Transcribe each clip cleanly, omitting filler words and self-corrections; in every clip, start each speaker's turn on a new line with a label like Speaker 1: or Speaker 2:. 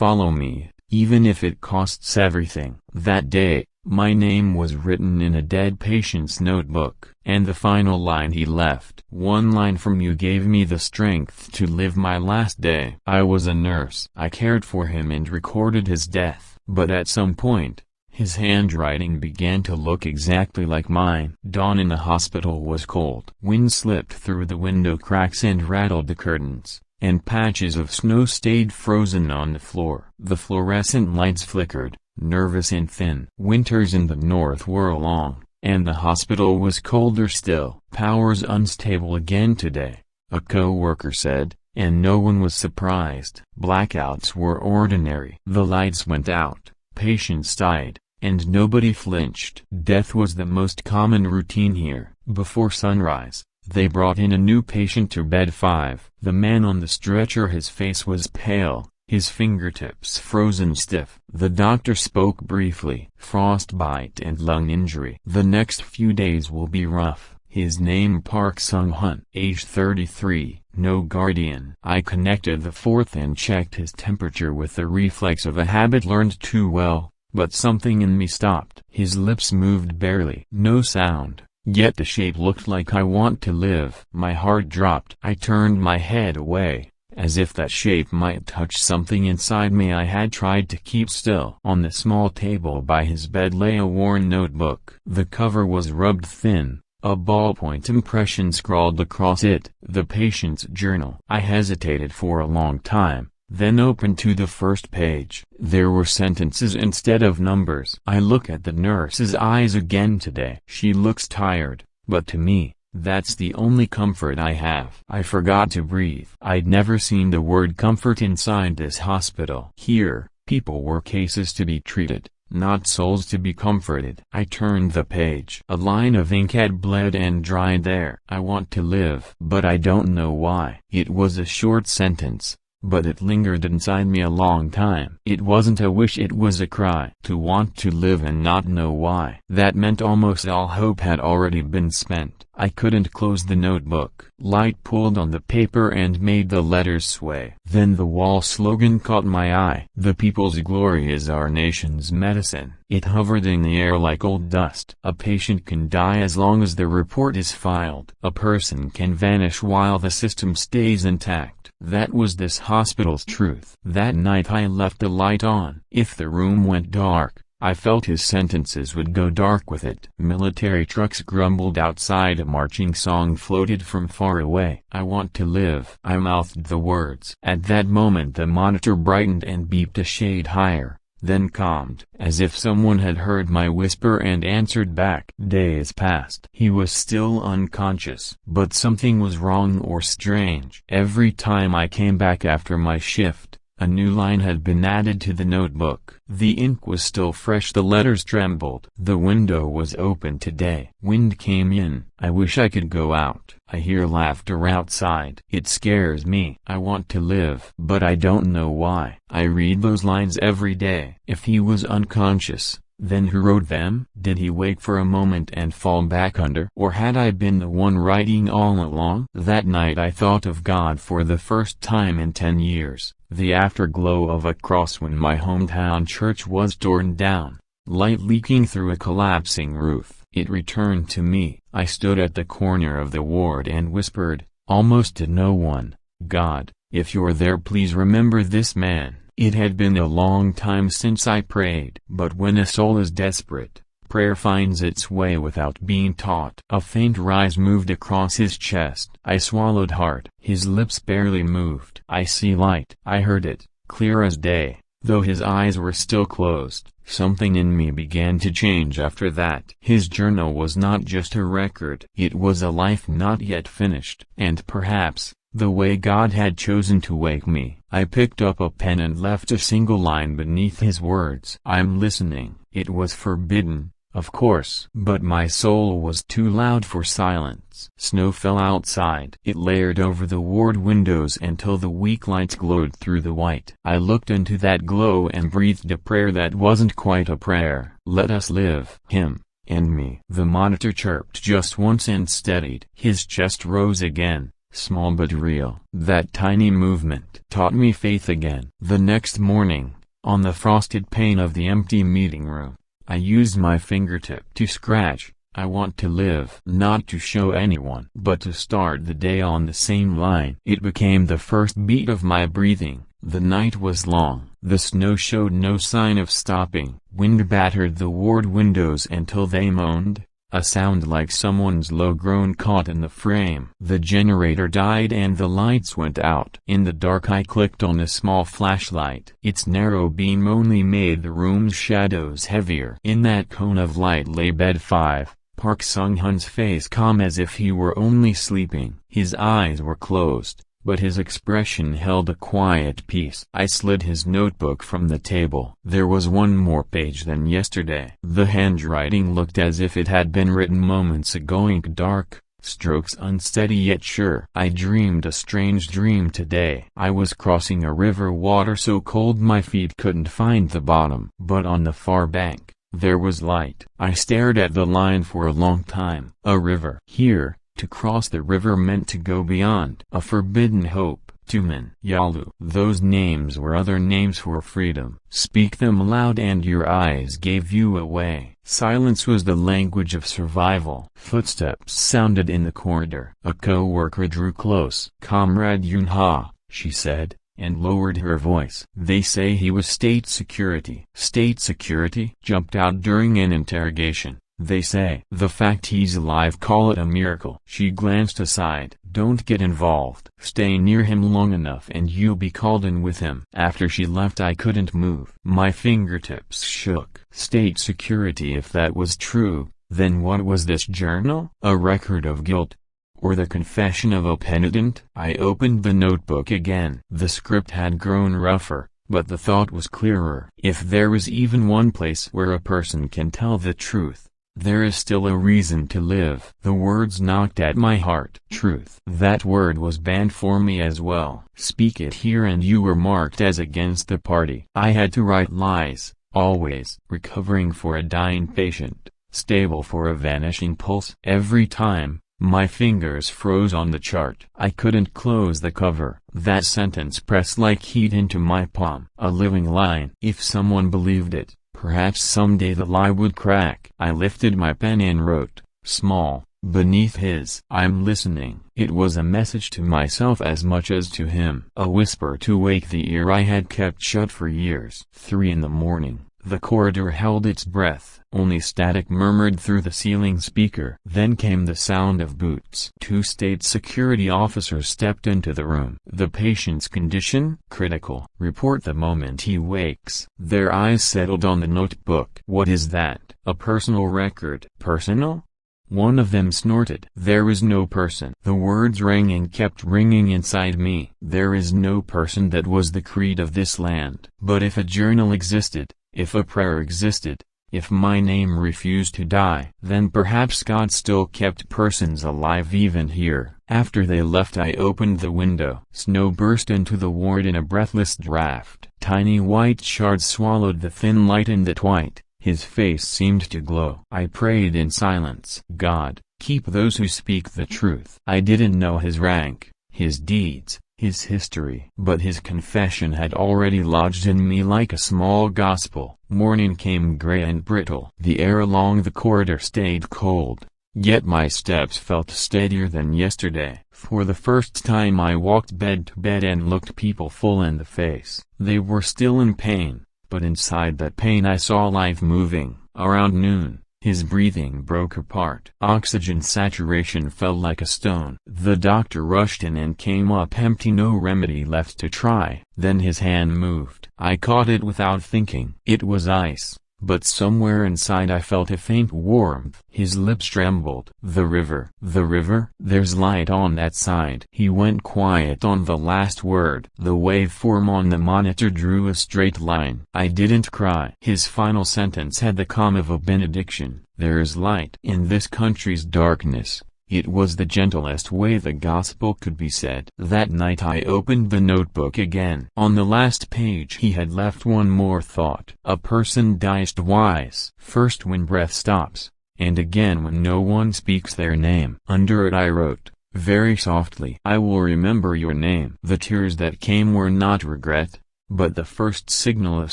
Speaker 1: follow me, even if it costs everything. That day, my name was written in a dead patient's notebook. And the final line he left. One line from you gave me the strength to live my last day. I was a nurse. I cared for him and recorded his death. But at some point, his handwriting began to look exactly like mine. Dawn in the hospital was cold. Wind slipped through the window cracks and rattled the curtains, and patches of snow stayed frozen on the floor. The fluorescent lights flickered, nervous and thin. Winters in the north were long, and the hospital was colder still. "Power's unstable again today," a co-worker said, and no one was surprised. Blackouts were ordinary. The lights went out, patients died, and nobody flinched. Death was the most common routine here. Before sunrise, they brought in a new patient to bed 5. The man on the stretcher, his face was pale, his fingertips frozen stiff. The doctor spoke briefly. "Frostbite and lung injury. The next few days will be rough." His name Park Sung-hun, age 33, no guardian. I connected the 4th and checked his temperature with the reflex of a habit learned too well, but something in me stopped. His lips moved barely. No sound, yet the shape looked like "I want to live." My heart dropped. I turned my head away, as if that shape might touch something inside me. I had tried to keep still. On the small table by his bed lay a worn notebook. The cover was rubbed thin, a ballpoint impression scrawled across it. "The patient's journal." I hesitated for a long time, then opened to the first page. There were sentences instead of numbers. I look at the nurse's eyes again today. She looks tired, but to me, that's the only comfort I have. I forgot to breathe. I'd never seen the word comfort inside this hospital. Here, people were cases to be treated, not souls to be comforted. I turned the page. A line of ink had bled and dried there. "I want to live, but I don't know why." It was a short sentence, but it lingered inside me a long time. It wasn't a wish, it was a cry. To want to live and not know why. That meant almost all hope had already been spent. I couldn't close the notebook. Light pulled on the paper and made the letters sway. Then the wall slogan caught my eye. "The people's glory is our nation's medicine." It hovered in the air like old dust. "A patient can die as long as the report is filed. A person can vanish while the system stays intact." That was this hospital's truth. That night I left the light on. If the room went dark, I felt his sentences would go dark with it. Military trucks grumbled outside. A marching song floated from far away. "I want to live." I mouthed the words. At that moment the monitor brightened and beeped a shade higher, then calmed, as if someone had heard my whisper and answered back. Days passed. He was still unconscious. But something was wrong or strange. Every time I came back after my shift, a new line had been added to the notebook. The ink was still fresh, the letters trembled. The window was open today. Wind came in. I wish I could go out. I hear laughter outside. It scares me. I want to live, but I don't know why. I read those lines every day. If he was unconscious, then who wrote them? Did he wake for a moment and fall back under? Or had I been the one writing all along? That night I thought of God for the first time in 10 years. The afterglow of a cross when my hometown church was torn down, light leaking through a collapsing roof. It returned to me. I stood at the corner of the ward and whispered, almost to no one, "God, if you're there, please remember this man." It had been a long time since I prayed. But when a soul is desperate, prayer finds its way without being taught. A faint rise moved across his chest. I swallowed hard. His lips barely moved. "I see light." I heard it, clear as day, though his eyes were still closed. Something in me began to change after that. His journal was not just a record. It was a life not yet finished. And perhaps, the way God had chosen to wake me. I picked up a pen and left a single line beneath his words. "I'm listening." It was forbidden, of course. But my soul was too loud for silence. Snow fell outside. It layered over the ward windows until the weak lights glowed through the white. I looked into that glow and breathed a prayer that wasn't quite a prayer. "Let us live." Him, and me. The monitor chirped just once and steadied. His chest rose again, small but real. That tiny movement taught me faith again. The next morning, on the frosted pane of the empty meeting room, I used my fingertip to scratch, "I want to live." Not to show anyone, but to start the day on the same line. It became the first beat of my breathing. The night was long. The snow showed no sign of stopping. Wind battered the ward windows until they moaned, a sound like someone's low groan caught in the frame. The generator died and the lights went out. In the dark I clicked on a small flashlight. Its narrow beam only made the room's shadows heavier. In that cone of light lay bed 5. Park Sung-hun's face calm as if he were only sleeping. His eyes were closed, but his expression held a quiet peace. I slid his notebook from the table. There was one more page than yesterday. The handwriting looked as if it had been written moments ago. Ink dark, strokes unsteady yet sure. I dreamed a strange dream today. I was crossing a river, water so cold my feet couldn't find the bottom. But on the far bank, there was light. I stared at the line for a long time. A river. Here, to cross the river meant to go beyond. A forbidden hope. Tumen, Yalu. Those names were other names for freedom. Speak them aloud and your eyes gave you away. Silence was the language of survival. Footsteps sounded in the corridor. A co-worker drew close. "Comrade Yunha," she said, and lowered her voice. "They say he was state security." State security? Jumped out during an interrogation. They say. The fact he's alive, call it a miracle. She glanced aside. "Don't get involved. Stay near him long enough and you'll be called in with him." After she left I couldn't move. My fingertips shook. State security. If that was true, then what was this journal? A record of guilt? Or the confession of a penitent? I opened the notebook again. The script had grown rougher, but the thought was clearer. If there is even one place where a person can tell the truth, there is still a reason to live. The words knocked at my heart. Truth. That word was banned for me as well. Speak it here and you were marked as against the party. I had to write lies, always. Recovering for a dying patient, stable for a vanishing pulse. Every time, my fingers froze on the chart. I couldn't close the cover. That sentence pressed like heat into my palm. A living line. If someone believed it, perhaps someday the lie would crack. I lifted my pen and wrote, small, beneath his. "I'm listening." It was a message to myself as much as to him. A whisper to wake the ear I had kept shut for years. 3 in the morning. The corridor held its breath. Only static murmured through the ceiling speaker. Then came the sound of boots. 2 state security officers stepped into the room. "The patient's condition? Critical. Report the moment he wakes." Their eyes settled on the notebook. "What is that? A personal record?" "Personal?" One of them snorted. "There is no person." The words rang and kept ringing inside me. There is no person. That was the creed of this land. But if a journal existed, if a prayer existed, if my name refused to die, then perhaps God still kept persons alive even here. After they left I opened the window. Snow burst into the ward in a breathless draft. Tiny white shards swallowed the thin light in the twilight. His face seemed to glow. I prayed in silence. "God, keep those who speak the truth." I didn't know his rank, his deeds, his history. But his confession had already lodged in me like a small gospel. Morning came gray and brittle. The air along the corridor stayed cold. Yet my steps felt steadier than yesterday. For the first time I walked bed to bed and looked people full in the face. They were still in pain, but inside that pain I saw life moving. Around noon, his breathing broke apart. Oxygen saturation fell like a stone. The doctor rushed in and came up empty, no remedy left to try. Then his hand moved. I caught it without thinking. It was ice, but somewhere inside I felt a faint warmth. His lips trembled. "The river." "The river? There's light on that side." He went quiet on the last word. The waveform on the monitor drew a straight line. I didn't cry. His final sentence had the calm of a benediction. "There is light in this country's darkness." It was the gentlest way the gospel could be said. That night I opened the notebook again. On the last page he had left one more thought. "A person dies twice. First when breath stops, and again when no one speaks their name." Under it I wrote, very softly. I will remember your name. The tears that came were not regret, but the first signal of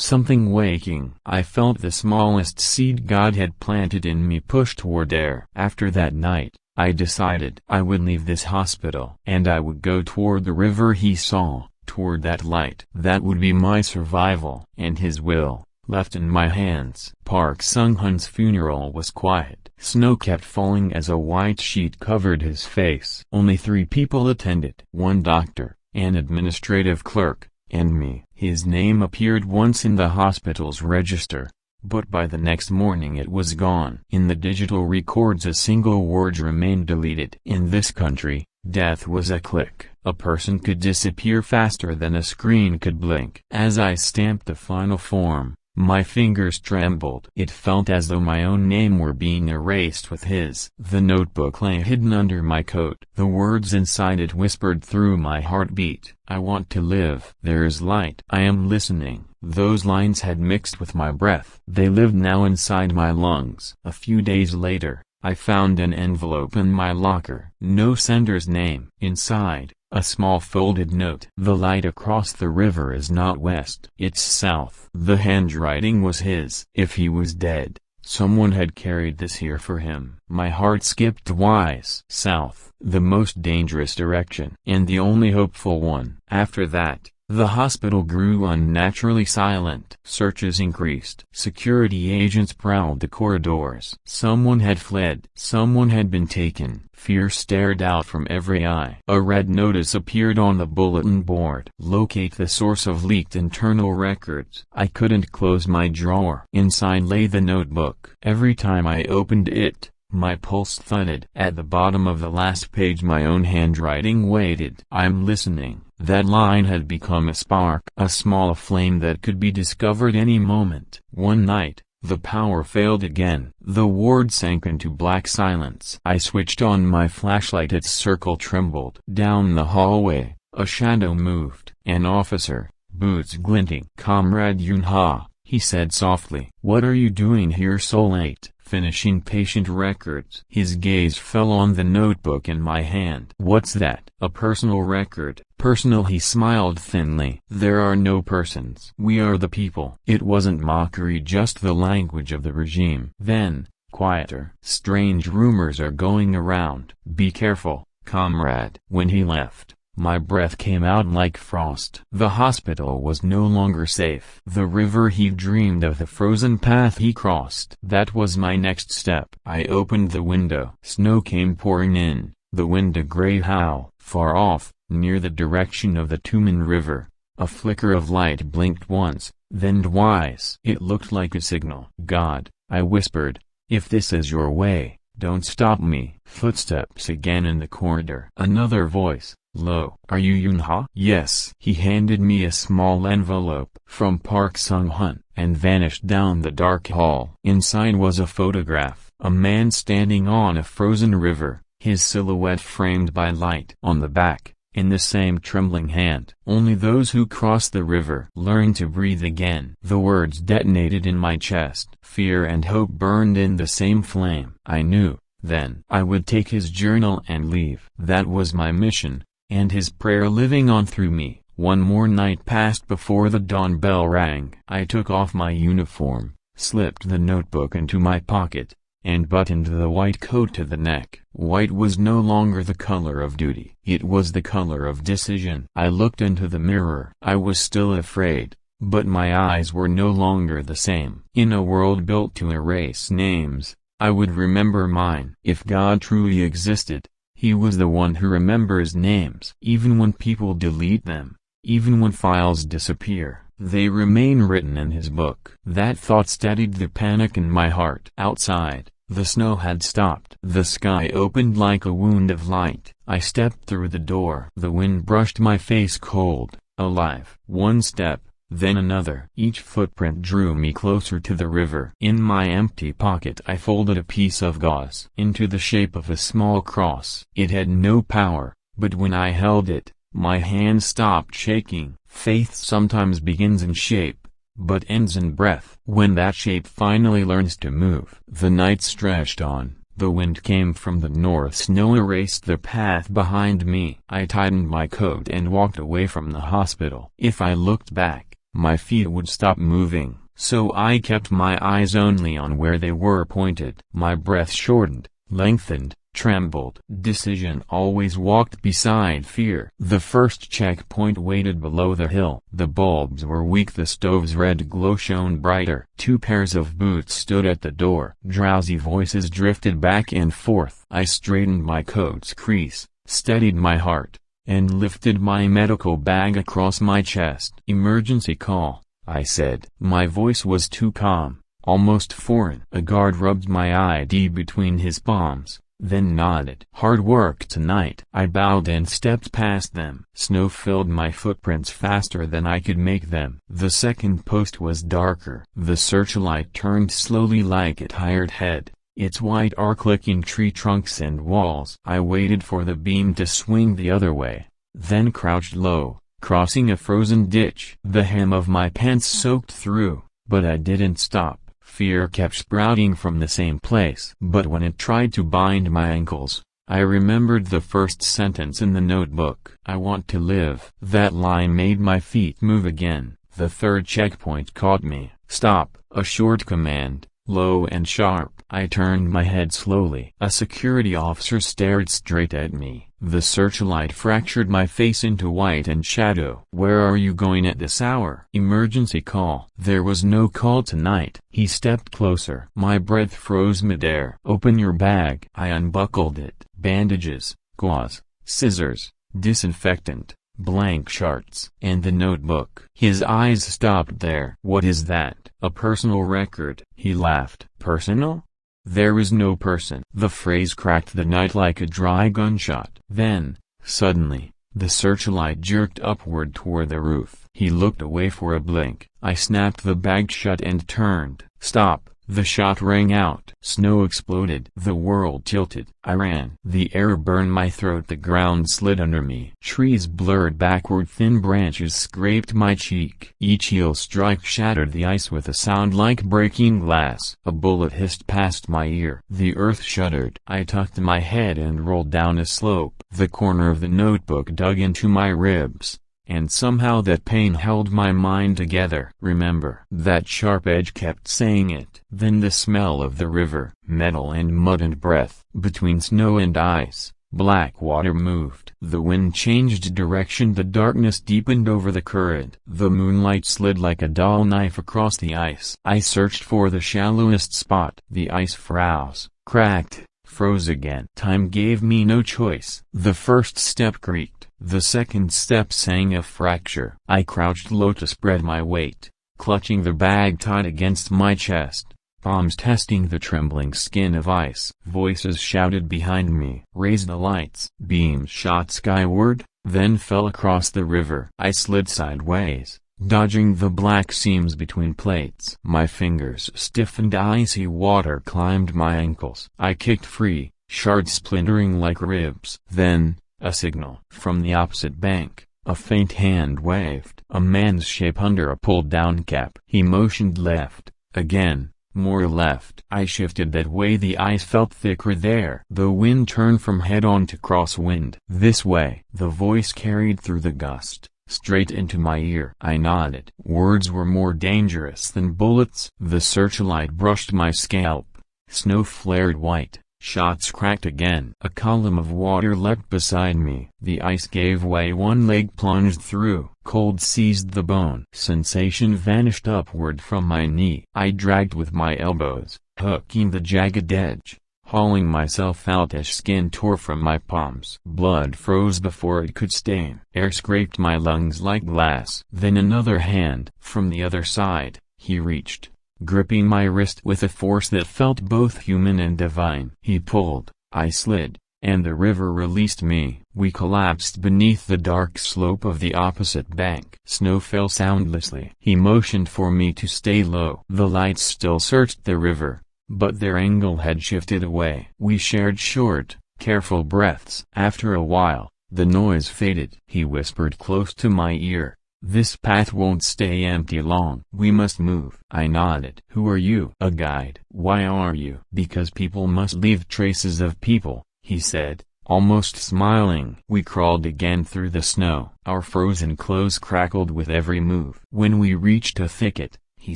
Speaker 1: something waking. I felt the smallest seed God had planted in me push toward air. After that night, I decided I would leave this hospital, and I would go toward the river he saw, toward that light. That would be my survival. And his will, left in my hands. Park Sung-hun's funeral was quiet. Snow kept falling as a white sheet covered his face. Only 3 people attended. 1 doctor, an administrative clerk, and me. His name appeared once in the hospital's register, but by the next morning it was gone. In the digital records a single word remained deleted. In this country, death was a click. A person could disappear faster than a screen could blink. As I stamped the final form, my fingers trembled. It felt as though my own name were being erased with his. The notebook lay hidden under my coat. The words inside it whispered through my heartbeat. I want to live. There is light. I am listening. Those lines had mixed with my breath. They lived now inside my lungs. A few days later, I found an envelope in my locker. No sender's name. Inside, a small folded note. The light across the river is not west. It's south. The handwriting was his. If he was dead, someone had carried this here for him. My heart skipped twice. South, the most dangerous direction, and the only hopeful one. After that, the hospital grew unnaturally silent. Searches increased. Security agents prowled the corridors. Someone had fled. Someone had been taken. Fear stared out from every eye. A red notice appeared on the bulletin board. Locate the source of leaked internal records. I couldn't close my drawer. Inside lay the notebook. Every time I opened it, my pulse thudded. At the bottom of the last page my own handwriting waited. I'm listening. That line had become a spark. A small flame that could be discovered any moment. One night, the power failed again. The ward sank into black silence. I switched on my flashlight. Its circle trembled. Down the hallway, a shadow moved. An officer, boots glinting. Comrade Yun-ha, he said softly. What are you doing here so late? Finishing patient records. His gaze fell on the notebook in my hand. What's that? A personal record. Personal, he smiled thinly. There are no persons. We are the people. It wasn't mockery, just the language of the regime. Then, quieter. Strange rumors are going around. Be careful, comrade. When he left, my breath came out like frost. The hospital was no longer safe. The river he dreamed of, the frozen path he crossed. That was my next step. I opened the window. Snow came pouring in, the wind a grey howl. Far off, near the direction of the Tumen River, a flicker of light blinked once, then twice. It looked like a signal. God, I whispered, if this is your way, don't stop me. Footsteps again in the corridor. Another voice. Lo, are you Yun-ha? Yes. He handed me a small envelope from Park Sung-hun, and vanished down the dark hall. Inside was a photograph, a man standing on a frozen river, his silhouette framed by light. On the back, in the same trembling hand, only those who cross the river learn to breathe again. The words detonated in my chest. Fear and hope burned in the same flame. I knew, then, I would take his journal and leave. That was my mission, and his prayer living on through me. One more night passed before the dawn bell rang. I took off my uniform, slipped the notebook into my pocket, and buttoned the white coat to the neck. White was no longer the color of duty. It was the color of decision. I looked into the mirror. I was still afraid, but my eyes were no longer the same. In a world built to erase names, I would remember mine. If God truly existed, he was the one who remembers names. Even when people delete them, even when files disappear, they remain written in his book. That thought steadied the panic in my heart. Outside, the snow had stopped. The sky opened like a wound of light. I stepped through the door. The wind brushed my face cold, alive. One step, then another. Each footprint drew me closer to the river. In my empty pocket I folded a piece of gauze into the shape of a small cross. It had no power, but when I held it, my hand stopped shaking. Faith sometimes begins in shape, but ends in breath. When that shape finally learns to move. The night stretched on, The wind came from the north. Snow erased the path behind me. I tightened my coat and walked away from the hospital. If I looked back, my feet would stop moving, so I kept my eyes only on where they were pointed. My breath shortened, lengthened, trembled. Decision always walked beside fear. The first checkpoint waited below the hill. The bulbs were weak. The stove's red glow shone brighter. 2 pairs of boots stood at the door. Drowsy voices drifted back and forth. I straightened my coat's crease, steadied my heart, and lifted my medical bag across my chest. "Emergency call," I said. My voice was too calm, almost foreign. A guard rubbed my ID between his palms, then nodded. "Hard work tonight." I bowed and stepped past them. Snow filled my footprints faster than I could make them. The second post was darker. The searchlight turned slowly like a tired head, its white arc licking tree trunks and walls. I waited for the beam to swing the other way, then crouched low, crossing a frozen ditch. The hem of my pants soaked through, but I didn't stop. Fear kept sprouting from the same place. But when it tried to bind my ankles, I remembered the first sentence in the notebook. "I want to live." That line made my feet move again. The third checkpoint caught me. "Stop," a short command, low and sharp. I turned my head slowly. A security officer stared straight at me. The searchlight fractured my face into white and shadow. "Where are you going at this hour?" "Emergency call." There was no call tonight. He stepped closer. My breath froze midair. "Open your bag." I unbuckled it. Bandages, gauze, scissors, disinfectant, blank charts, and the notebook. His eyes stopped there. "What is that?" "A personal record." He laughed. "Personal? There is no person." The phrase cracked the night like a dry gunshot. Then, suddenly, the searchlight jerked upward toward the roof. He looked away for a blink. I snapped the bag shut and turned. "Stop!" The shot rang out. Snow exploded. The world tilted. I ran. The air burned my throat. The ground slid under me. Trees blurred backward. Thin branches scraped my cheek. Each heel strike shattered the ice with a sound like breaking glass. A bullet hissed past my ear. The earth shuddered. I tucked my head and rolled down a slope. The corner of the notebook dug into my ribs, and somehow that pain held my mind together. "Remember." That sharp edge kept saying it. Then the smell of the river, metal and mud and breath. Between snow and ice, black water moved. The wind changed direction. The darkness deepened over the current. The moonlight slid like a dull knife across the ice. I searched for the shallowest spot. The ice froze, cracked, froze again. Time gave me no choice. The first step creaked. The second step sang a fracture. I crouched low to spread my weight, clutching the bag tight against my chest, palms testing the trembling skin of ice. Voices shouted behind me. "Raise the lights." Beams shot skyward, then fell across the river. I slid sideways, dodging the black seams between plates. My fingers stiffened. Icy water climbed my ankles. I kicked free, shards splintering like ribs. Then, a signal. From the opposite bank, a faint hand waved. A man's shape under a pulled-down cap. He motioned left, again, more left. I shifted that way. The ice felt thicker there. The wind turned from head-on to crosswind. "This way." The voice carried through the gust, straight into my ear. I nodded. Words were more dangerous than bullets. The searchlight brushed my scalp. Snow flared white. Shots cracked again. A column of water leapt beside me. The ice gave way. One leg plunged through. Cold seized the bone. Sensation vanished upward from my knee. I dragged with my elbows, hooking the jagged edge, hauling myself out as skin tore from my palms. Blood froze before it could stain. Air scraped my lungs like glass. Then another hand, from the other side, he reached, gripping my wrist with a force that felt both human and divine. He pulled, I slid, and the river released me. We collapsed beneath the dark slope of the opposite bank. Snow fell soundlessly. He motioned for me to stay low. The lights still searched the river, but their angle had shifted away. We shared short, careful breaths. After a while, the noise faded. He whispered close to my ear, This path won't stay empty long. We must move. I nodded. Who are you? A guide. Why are you? Because people must leave traces of people, he said, almost smiling. We crawled again through the snow. Our frozen clothes crackled with every move. When we reached a thicket, he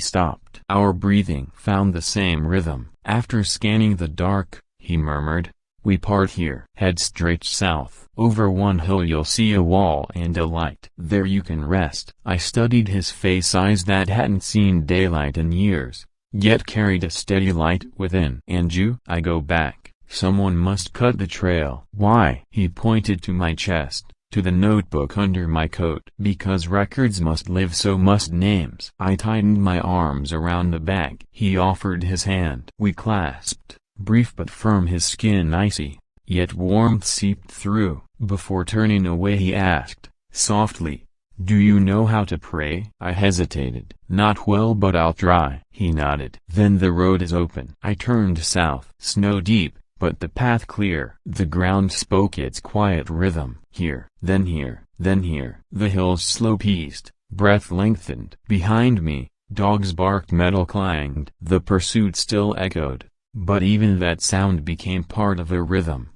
Speaker 1: stopped. Our breathing found the same rhythm. After scanning the dark, he murmured, "We part here. Head straight south. Over one hill you'll see a wall and a light. There you can rest." I studied his face, eyes that hadn't seen daylight in years, yet carried a steady light within. "And you?" "I go back. Someone must cut the trail." "Why?" He pointed to my chest, to the notebook under my coat. "Because records must live, so must names." I tightened my arms around the bag. He offered his hand. We clasped, brief but firm, his skin icy, yet warmth seeped through. Before turning away he asked, softly, "Do you know how to pray?" I hesitated. "Not well, but I'll try." He nodded. "Then the road is open." I turned south. Snow deep, but the path clear. The ground spoke its quiet rhythm. Here, then here, then here. The hills slope east, breath lengthened. Behind me, dogs barked, metal clanged. The pursuit still echoed, but even that sound became part of the rhythm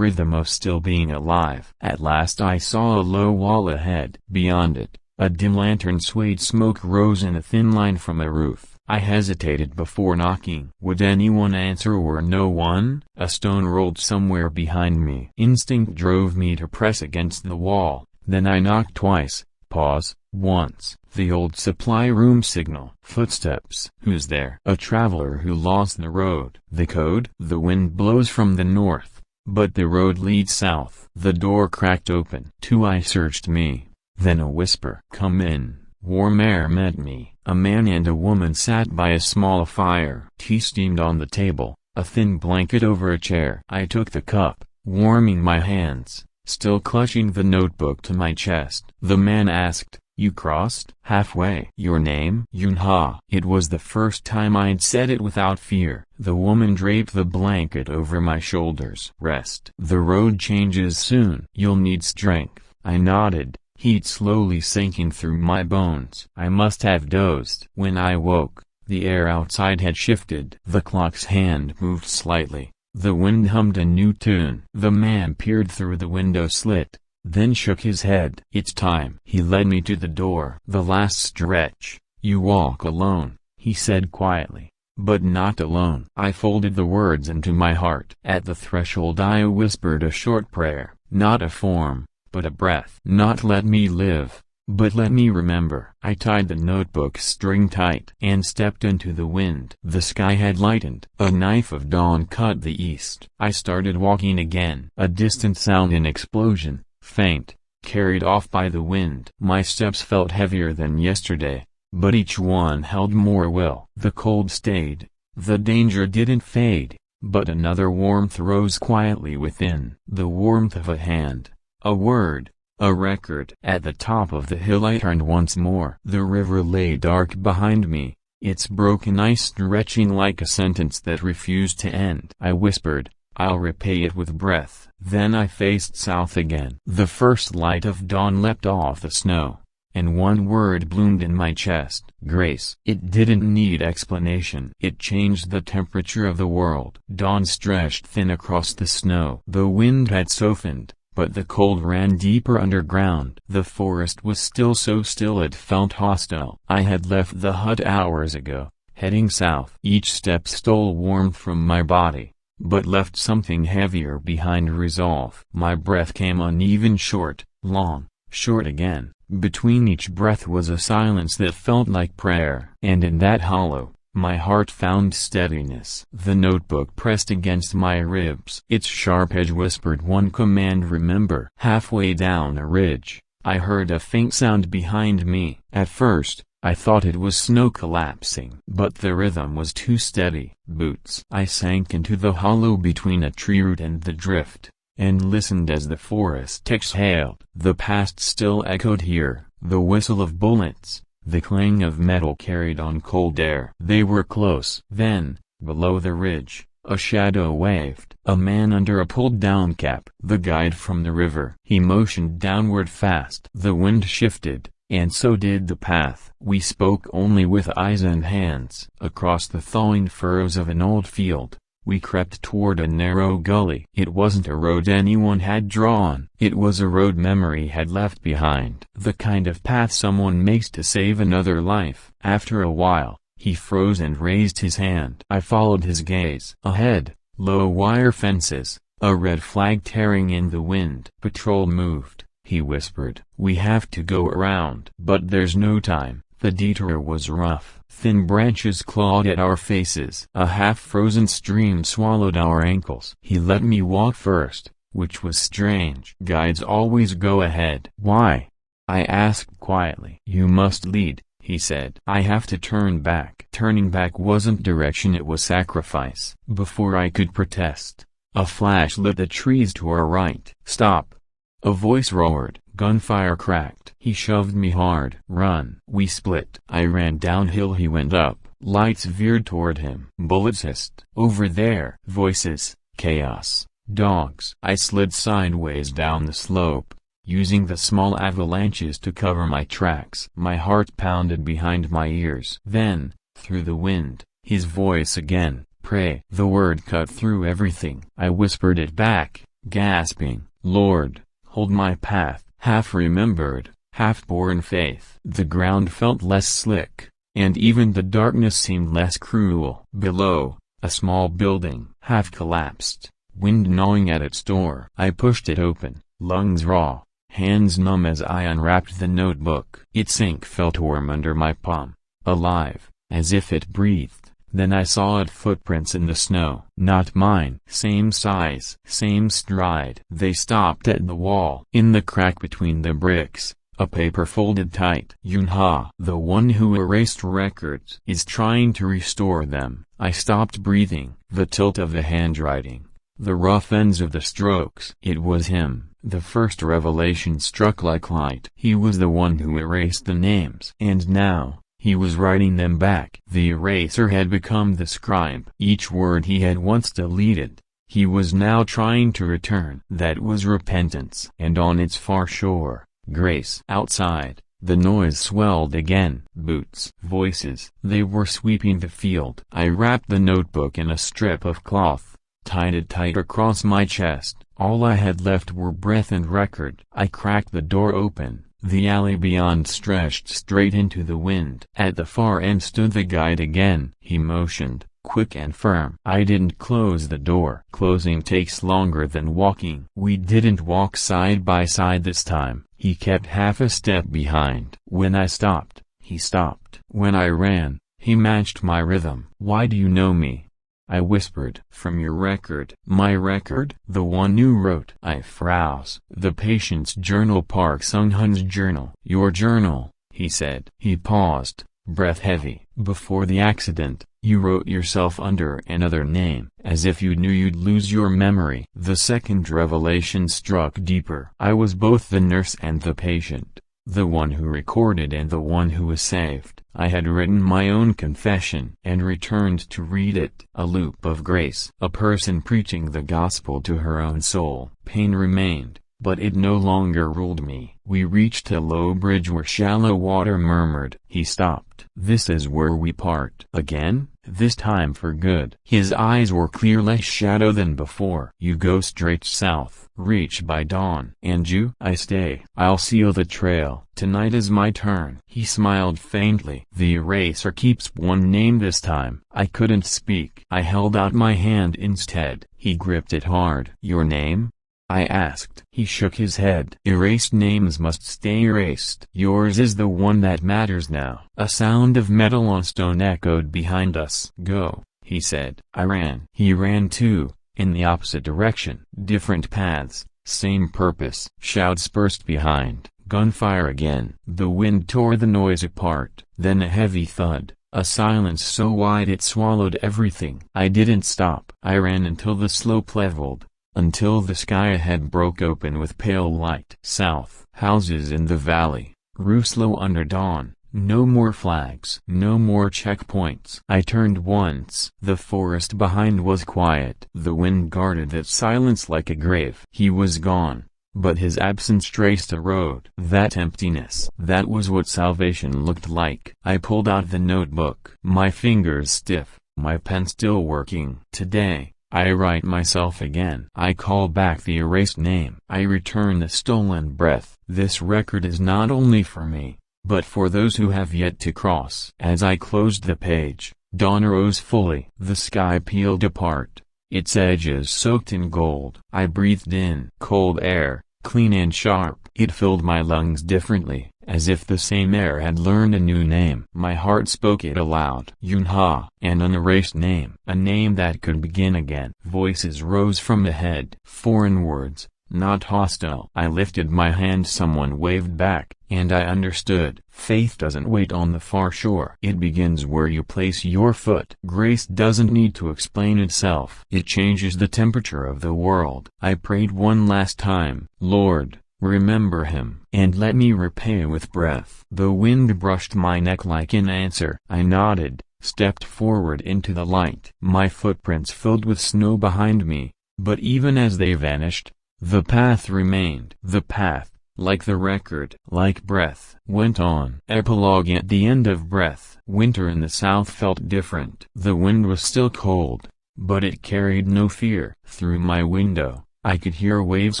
Speaker 1: of still being alive. At last I saw a low wall ahead. Beyond it, a dim lantern swayed. Smoke rose in a thin line from a roof. I hesitated before knocking. Would anyone answer or no one? A stone rolled somewhere behind me. Instinct drove me to press against the wall. Then I knocked twice. Pause. Once. The old supply room signal. Footsteps. Who's there? A traveler who lost the road. The code? The wind blows from the north, but the road leads south. The door cracked open. Two eyes searched me. Then a whisper. "Come in." Warm air met me. A man and a woman sat by a small fire. Tea steamed on the table, a thin blanket over a chair. I took the cup, warming my hands, still clutching the notebook to my chest. The man asked, "You crossed?" "Halfway." "Your name?" "Yunha." It was the first time I'd said it without fear. The woman draped the blanket over my shoulders. "Rest. The road changes soon. You'll need strength." I nodded, heat slowly sinking through my bones. I must have dozed. When I woke, the air outside had shifted. The clock's hand moved slightly. The wind hummed a new tune. The man peered through the window slit, then shook his head. "It's time." He led me to the door. "The last stretch." "You walk alone," he said quietly. "But not alone." I folded the words into my heart. At the threshold I whispered a short prayer, not a form, but a breath. Not "let me live," but "let me remember." I tied the notebook string tight and stepped into the wind. The sky had lightened. A knife of dawn cut the east. I started walking again. A distant sound, an explosion, faint, carried off by the wind. My steps felt heavier than yesterday, but each one held more will. The cold stayed. The danger didn't fade, but another warmth rose quietly within. The warmth of a hand. A word, a record. At the top of the hill I turned once more. The river lay dark behind me, its broken ice stretching like a sentence that refused to end. I whispered, "I'll repay it with breath." Then I faced south again. The first light of dawn leapt off the snow, and one word bloomed in my chest. Grace. It didn't need explanation. It changed the temperature of the world. Dawn stretched thin across the snow. The wind had softened, but the cold ran deeper underground. The forest was still, so still it felt hostile. I had left the hut hours ago, heading south. Each step stole warmth from my body, but left something heavier behind. Resolve. My breath came uneven, short, long, short again. Between each breath was a silence that felt like prayer. And in that hollow, my heart found steadiness. The notebook pressed against my ribs. Its sharp edge whispered one command: remember. Halfway down a ridge, I heard a faint sound behind me. At first, I thought it was snow collapsing. But the rhythm was too steady. Boots. I sank into the hollow between a tree root and the drift, and listened as the forest exhaled. The past still echoed here, the whistle of bullets, the clang of metal carried on cold air. They were close. Then, below the ridge, a shadow waved. A man under a pulled-down cap. The guide from the river. He motioned downward fast. The wind shifted, And so did the path. We spoke only with eyes and hands. Across the thawing furrows of an old field, we crept toward a narrow gully. It wasn't a road anyone had drawn. It was a road memory had left behind. The kind of path someone makes to save another life. After a while, he froze and raised his hand. I followed his gaze. Ahead, low wire fences, a red flag tearing in the wind. Patrol moved, he whispered. We have to go around. But there's no time. The detour was rough. Thin branches clawed at our faces. A half-frozen stream swallowed our ankles. He let me walk first, which was strange. Guides always go ahead. Why? I asked quietly. You must lead, he said. I have to turn back. Turning back wasn't direction, it was sacrifice. Before I could protest, a flash lit the trees to our right. Stop! A voice roared. Gunfire cracked. He shoved me hard. Run. We split. I ran downhill, he went up. Lights veered toward him. Bullets hissed. Over there. Voices. Chaos. Dogs. I slid sideways down the slope, using the small avalanches to cover my tracks. My heart pounded behind my ears. Then, through the wind, his voice again. Pray. The word cut through everything. I whispered it back, gasping. Lord, hold my path. Half remembered, half born faith. The ground felt less slick, and even the darkness seemed less cruel. Below, a small building, half collapsed, wind gnawing at its door. I pushed it open, lungs raw, hands numb as I unwrapped the notebook. Its ink felt warm under my palm, alive, as if it breathed. Then I saw it, footprints in the snow. Not mine. Same size, same stride. They stopped at the wall. In the crack between the bricks, a paper folded tight. Yunha, the one who erased records, is trying to restore them. I stopped breathing. The tilt of the handwriting, the rough ends of the strokes. It was him. The first revelation struck like light. He was the one who erased the names. And now, he was writing them back. The eraser had become the scribe. Each word he had once deleted, he was now trying to return. That was repentance. And on its far shore, grace. Outside, the noise swelled again. Boots. Voices. They were sweeping the field. I wrapped the notebook in a strip of cloth, tied it tight across my chest. All I had left were breath and record. I cracked the door open. The alley beyond stretched straight into the wind. At the far end stood the guide again. He motioned, quick and firm. I didn't close the door. Closing takes longer than walking. We didn't walk side by side this time. He kept half a step behind. When I stopped, he stopped. When I ran, he matched my rhythm. Why do you know me? I whispered. From your record. My record? The one you wrote. I froze. The patient's journal, Park Sung-hun's journal. Your journal, he said. He paused, breath heavy. Before the accident, you wrote yourself under another name, as if you knew you'd lose your memory. The second revelation struck deeper. I was both the nurse and the patient, the one who recorded and the one who was saved. I had written my own confession and returned to read it. A loop of grace. A person preaching the gospel to her own soul. Pain remained, but it no longer ruled me. We reached a low bridge where shallow water murmured. He stopped. This is where we part. Again? This time for good. His eyes were clear, less shadow than before. You go straight south. Reach by dawn. And you? I stay. I'll seal the trail. Tonight is my turn. He smiled faintly. The eraser keeps one name this time. I couldn't speak. I held out my hand instead. He gripped it hard. Your name? I asked. He shook his head. Erased names must stay erased. Yours is the one that matters now. A sound of metal on stone echoed behind us. Go, he said. I ran. He ran too, in the opposite direction. Different paths, same purpose. Shouts burst behind. Gunfire again. The wind tore the noise apart. Then a heavy thud. A silence so wide it swallowed everything. I didn't stop. I ran until the slope leveled, until the sky ahead broke open with pale light. South. Houses in the valley, roofs low under dawn. No more flags. No more checkpoints. I turned once. The forest behind was quiet. The wind guarded that silence like a grave. He was gone. but his absence traced a road. That emptiness. That was what salvation looked like. I pulled out the notebook. My fingers stiff, my pen still working. Today, I write myself again. I call back the erased name. I return the stolen breath. This record is not only for me, but for those who have yet to cross. As I closed the page, dawn rose fully. The sky peeled apart, its edges soaked in gold. I breathed in cold air, clean and sharp. It filled my lungs differently, as if the same air had learned a new name. My heart spoke it aloud. Yunha, an unerased name. A name that could begin again. Voices rose from the head. Foreign words, not hostile. I lifted my hand, someone waved back, and I understood. Faith doesn't wait on the far shore. It begins where you place your foot. Grace doesn't need to explain itself. It changes the temperature of the world. I prayed one last time. Lord, remember him, and let me repay with breath. The wind brushed my neck like an answer. I nodded, stepped forward into the light. My footprints filled with snow behind me, but even as they vanished, the path remained. The path, like the record, like breath, went on. Epilogue. At the end of breath. Winter in the south felt different. The wind was still cold, but it carried no fear. Through my window, I could hear waves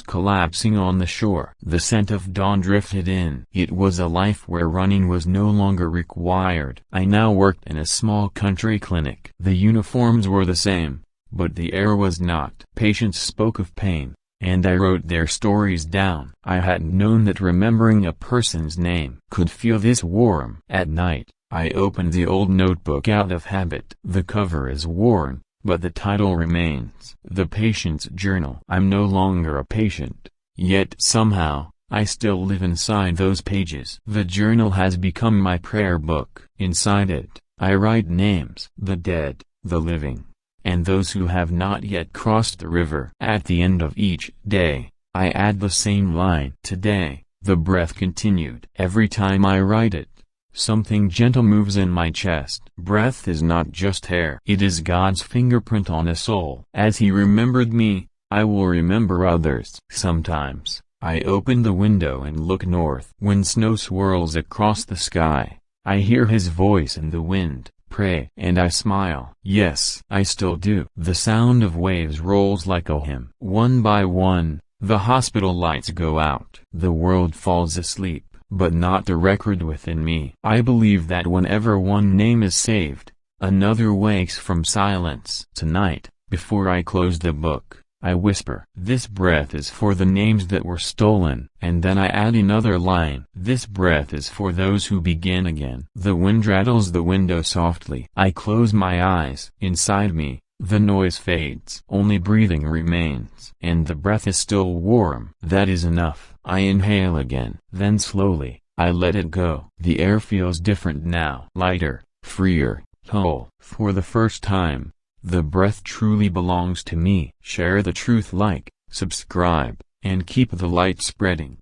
Speaker 1: collapsing on the shore. The scent of dawn drifted in. It was a life where running was no longer required. I now worked in a small country clinic. The uniforms were the same, but the air was not. Patients spoke of pain, and I wrote their stories down. I hadn't known that remembering a person's name could feel this warm. At night, I opened the old notebook out of habit. The cover is worn, but the title remains. The Patient's Journal. I'm no longer a patient, yet somehow, I still live inside those pages. The journal has become my prayer book. Inside it, I write names. The dead, the living, and those who have not yet crossed the river. At the end of each day, I add the same line. Today, the breath continued. Every time I write it, something gentle moves in my chest. Breath is not just air. It is God's fingerprint on a soul. As He remembered me, I will remember others. Sometimes, I open the window and look north. When snow swirls across the sky, I hear His voice in the wind. Pray. And I smile. Yes, I still do. The sound of waves rolls like a hymn. One by one, the hospital lights go out. The world falls asleep, but not the record within me. I believe that whenever one name is saved, another wakes from silence. Tonight, before I close the book, I whisper, "This breath is for the names that were stolen." And then I add another line, "This breath is for those who begin again." The wind rattles the window softly. I close my eyes. Inside me, the noise fades. Only breathing remains. And the breath is still warm. That is enough. I inhale again. Then slowly, I let it go. The air feels different now. Lighter, freer, whole. For the first time, the breath truly belongs to me. Share the truth, like, subscribe, and keep the light spreading.